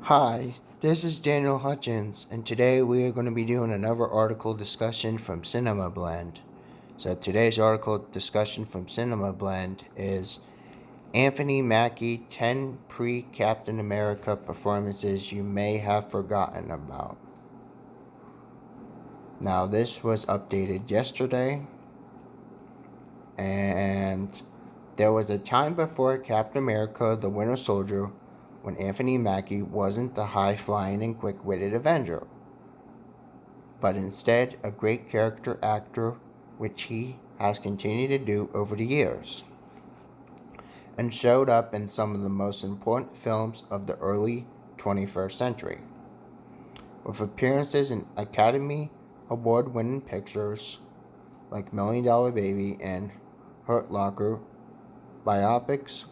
Hi, this is Daniel Hutchins, and today we are going to be doing another article discussion from Cinema Blend. So today's article discussion from Cinema Blend is Anthony Mackie 10 pre-Captain America performances you may have forgotten about. Now this was updated yesterday, and there was a time before Captain America the Winter Soldier when Anthony Mackie wasn't the high-flying and quick-witted Avenger, but instead a great character actor, which he has continued to do over the years, and showed up in some of the most important films of the early 21st century, with appearances in Academy Award-winning pictures like Million Dollar Baby and Hurt Locker, biopics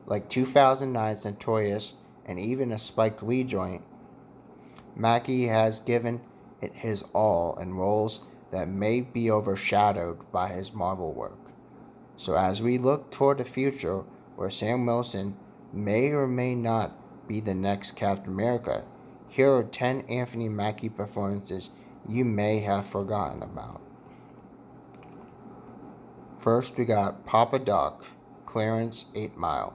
like 2009's Notorious, and even a Spike Lee joint. Mackie has given it his all in roles that may be overshadowed by his Marvel work. So as we look toward the future where Sam Wilson may or may not be the next Captain America, here are 10 Anthony Mackie performances you may have forgotten about. First, we got Papa Doc, Clarence 8 Mile.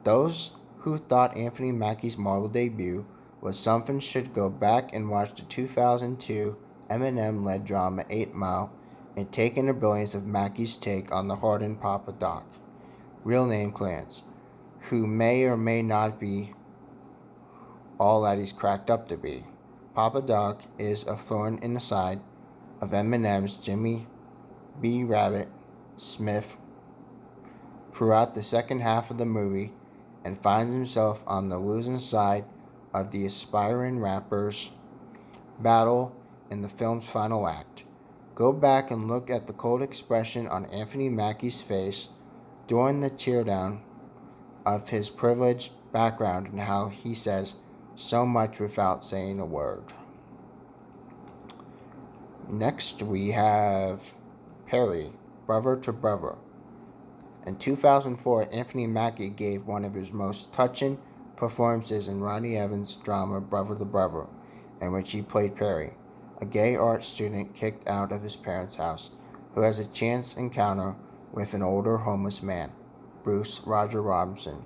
Those who thought Anthony Mackie's Marvel debut was something should go back and watch the 2002 Eminem-led drama 8 Mile and take in the brilliance of Mackie's take on the hardened Papa Doc, real name Clarence, who may or may not be all that he's cracked up to be. Papa Doc is a thorn in the side of Eminem's Jimmy B. Rabbit Smith throughout the second half of the movie, and finds himself on the losing side of the aspiring rapper's battle in the film's final act. Go back and look at the cold expression on Anthony Mackie's face during the teardown of his privileged background and how he says so much without saying a word. Next we have Perry, Brother to Brother. In 2004, Anthony Mackie gave one of his most touching performances in Ronnie Evans' drama Brother to Brother, in which he played Perry, a gay art student kicked out of his parents' house, who has a chance encounter with an older homeless man, Bruce Roger Robinson,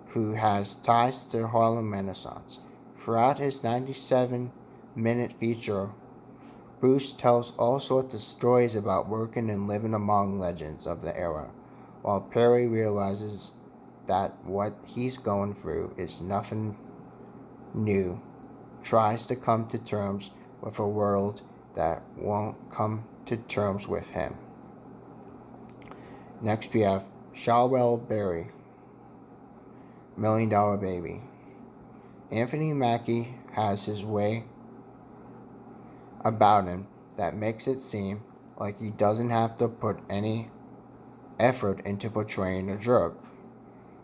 who has ties to the Harlem Renaissance. Throughout his 97-minute feature, Bruce tells all sorts of stories about working and living among legends of the era, while Perry realizes that what he's going through is nothing new, tries to come to terms with a world that won't come to terms with him. Next we have Shawell Berry, Million Dollar Baby. Anthony Mackie has his way about him that makes it seem like he doesn't have to put any effort into portraying a jerk.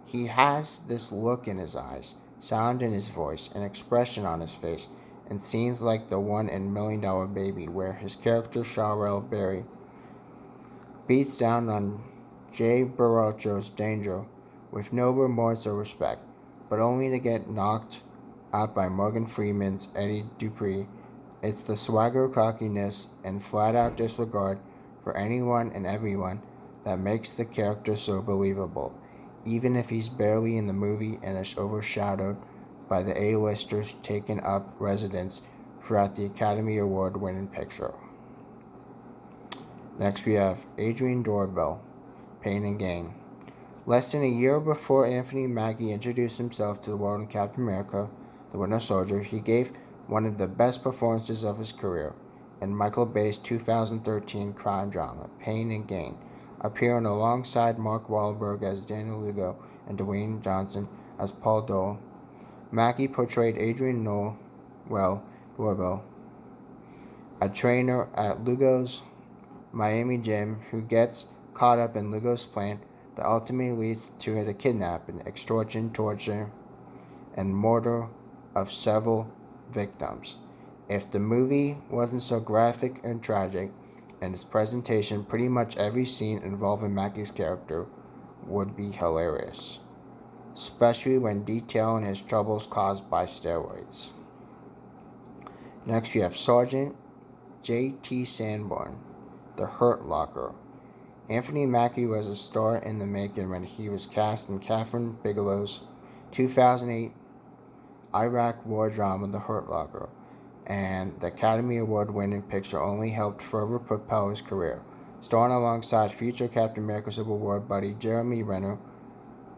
He has this look in his eyes, sound in his voice, and expression on his face in scenes like the one in Million Dollar Baby, where his character Shawell Berry beats down on Jay Barucho's danger with no remorse or respect, but only to get knocked out by Morgan Freeman's Eddie Dupree. It's the swagger, cockiness, and flat-out disregard for anyone and everyone that makes the character so believable, even if he's barely in the movie and is overshadowed by the A-listers taking up residence throughout the Academy Award-winning picture. Next we have Adrian Doorbell, Pain and Gain. Less than a year before Anthony Mackie introduced himself to the world in Captain America, the Winter Soldier, he gave one of the best performances of his career in Michael Bay's 2013 crime drama, Pain and Gain, appearing alongside Mark Wahlberg as Daniel Lugo and Dwayne Johnson as Paul Dole. Mackie portrayed Adrian Doorbell, a trainer at Lugo's Miami gym who gets caught up in Lugo's plan that ultimately leads to the kidnapping, extortion, torture, and murder of several victims. If the movie wasn't so graphic and tragic in its presentation, pretty much every scene involving Mackie's character would be hilarious. especially when detailing his troubles caused by steroids. Next, we have Sergeant J.T. Sanborn, the Hurt Locker. Anthony Mackie was a star in the making when he was cast in Kathryn Bigelow's 2008 Iraq war drama The Hurt Locker, and the Academy Award-winning picture only helped further propel his career. Starring alongside future Captain America Civil War buddy Jeremy Renner,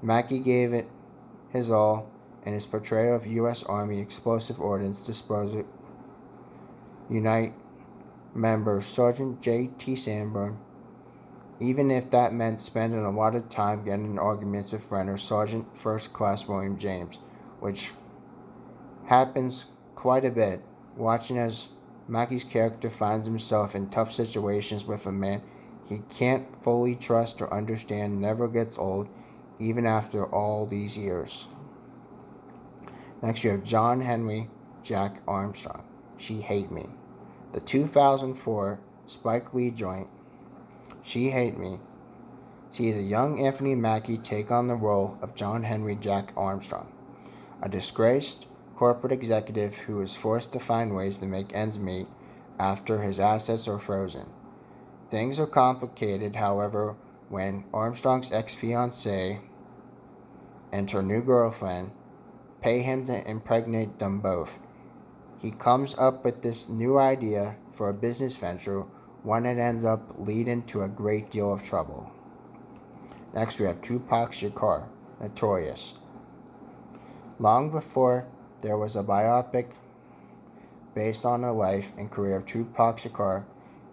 Mackie gave it his all in his portrayal of U.S. Army Explosive Ordnance Disposal Unit member Sergeant J.T. Sanborn, even if that meant spending a lot of time getting in arguments with Renner Sergeant First Class William James, which happens quite a bit, watching as Mackie's character finds himself in tough situations with a man he can't fully trust or understand never gets old, even after all these years. Next, you have John Henry Jack Armstrong, She Hate Me. The 2004 Spike Lee joint, She Hate Me, sees a young Anthony Mackie take on the role of John Henry Jack Armstrong, a disgraced corporate executive who is forced to find ways to make ends meet after his assets are frozen. Things are complicated, however, when Armstrong's ex-fiancée and her new girlfriend pay him to impregnate them both. He comes up with this new idea for a business venture, one that ends up leading to a great deal of trouble. Next, we have Tupac Shakur, Notorious. Long before there was a biopic based on the life and career of Tupac Shakur,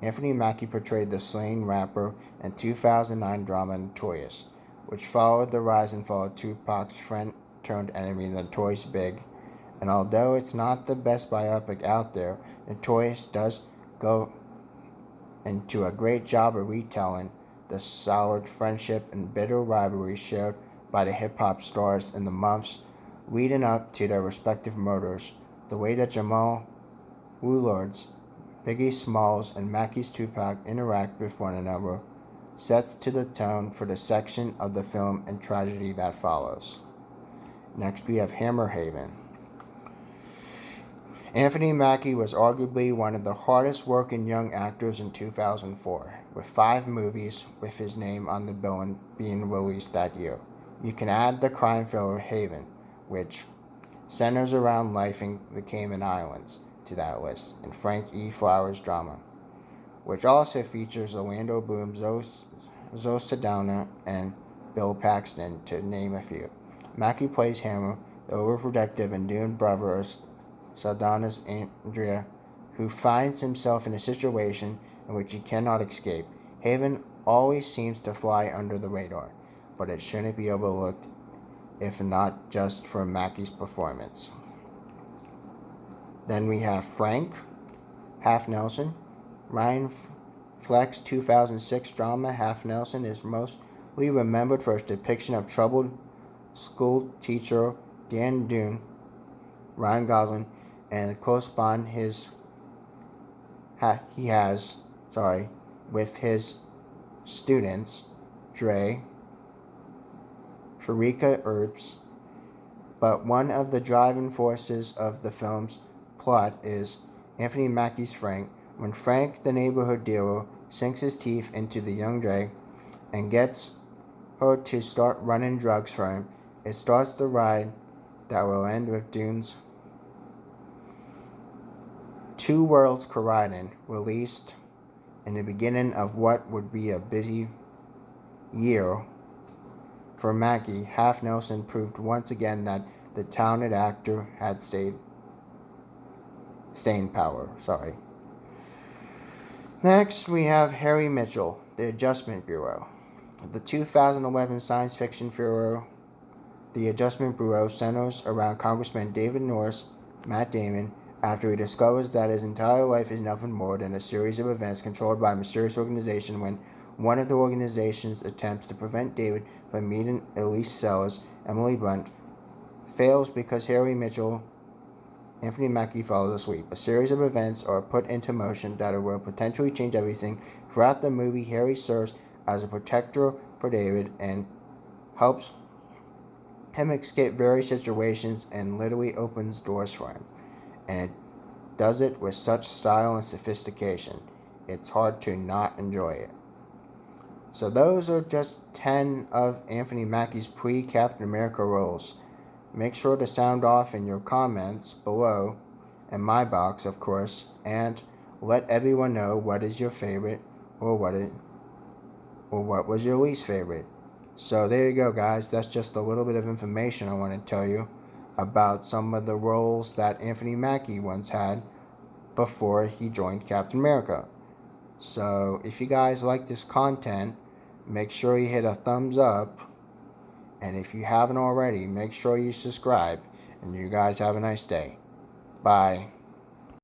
Anthony Mackie portrayed the slain rapper in 2009 drama Notorious, which followed the rise and fall of Tupac's friend-turned-enemy Notorious Big. And although it's not the best biopic out there, Notorious does go into a great job of retelling the soured friendship and bitter rivalry shared by the hip-hop stars in the months leading up to their respective murders. The way that Jamal Woolard's, Biggie Smalls, and Mackie's Tupac interact with one another sets to the tone for the section of the film and tragedy that follows. Next, we have Hammerhaven. Anthony Mackie was arguably one of the hardest working young actors in 2004, with 5 movies with his name on the bill being released that year. You can add the crime thriller Haven, which centers around life in the Cayman Islands, to that list, and Frank E. Flowers' drama, which also features Orlando Bloom, Zoe Saldana, and Bill Paxton, to name a few. Mackie plays Hammer, the overprotective and doomed brother of Saldana's Andrea, who finds himself in a situation in which he cannot escape. Haven always seems to fly under the radar, but it shouldn't be overlooked if not just for Mackie's performance. Then we have Frank, Half Nelson. Ryan Fleck's 2006 drama Half Nelson is mostly remembered for its depiction of troubled school teacher Dan Dune, Ryan Gosling, and the close bond he has with his students, Dre, Sharika Earps. But one of the driving forces of the film's plot is Anthony Mackie's Frank. When Frank, the neighborhood dealer, sinks his teeth into the young Dre and gets her to start running drugs for him, it starts the ride that will end with Dune's Two Worlds Colliding, released in the beginning of what would be a busy year for Mackie. Half Nelson proved once again that the talented actor had staying power. Next, we have Harry Mitchell, The Adjustment Bureau. The 2011 science fiction thriller The Adjustment Bureau centers around Congressman David Norris, Matt Damon, after he discovers that his entire life is nothing more than a series of events controlled by a mysterious organization. When one of the organization's attempts to prevent David from meeting Elise Sellers, Emily Blunt, fails because Harry Mitchell, Anthony Mackie, falls asleep. A series of events are put into motion that will potentially change everything. Throughout the movie, Harry serves as a protector for David and helps him escape various situations and literally opens doors for him. And it does it with such style and sophistication. It's hard to not enjoy it. So those are just 10 of Anthony Mackie's pre-Captain America roles. Make sure to sound off in your comments below, in my box of course, and let everyone know what is your favorite or what was your least favorite. So there you go, guys. That's just a little bit of information I want to tell you about some of the roles that Anthony Mackie once had before he joined Captain America. So if you guys like this content, make sure you hit a thumbs up. And if you haven't already, make sure you subscribe. And you guys have a nice day. Bye.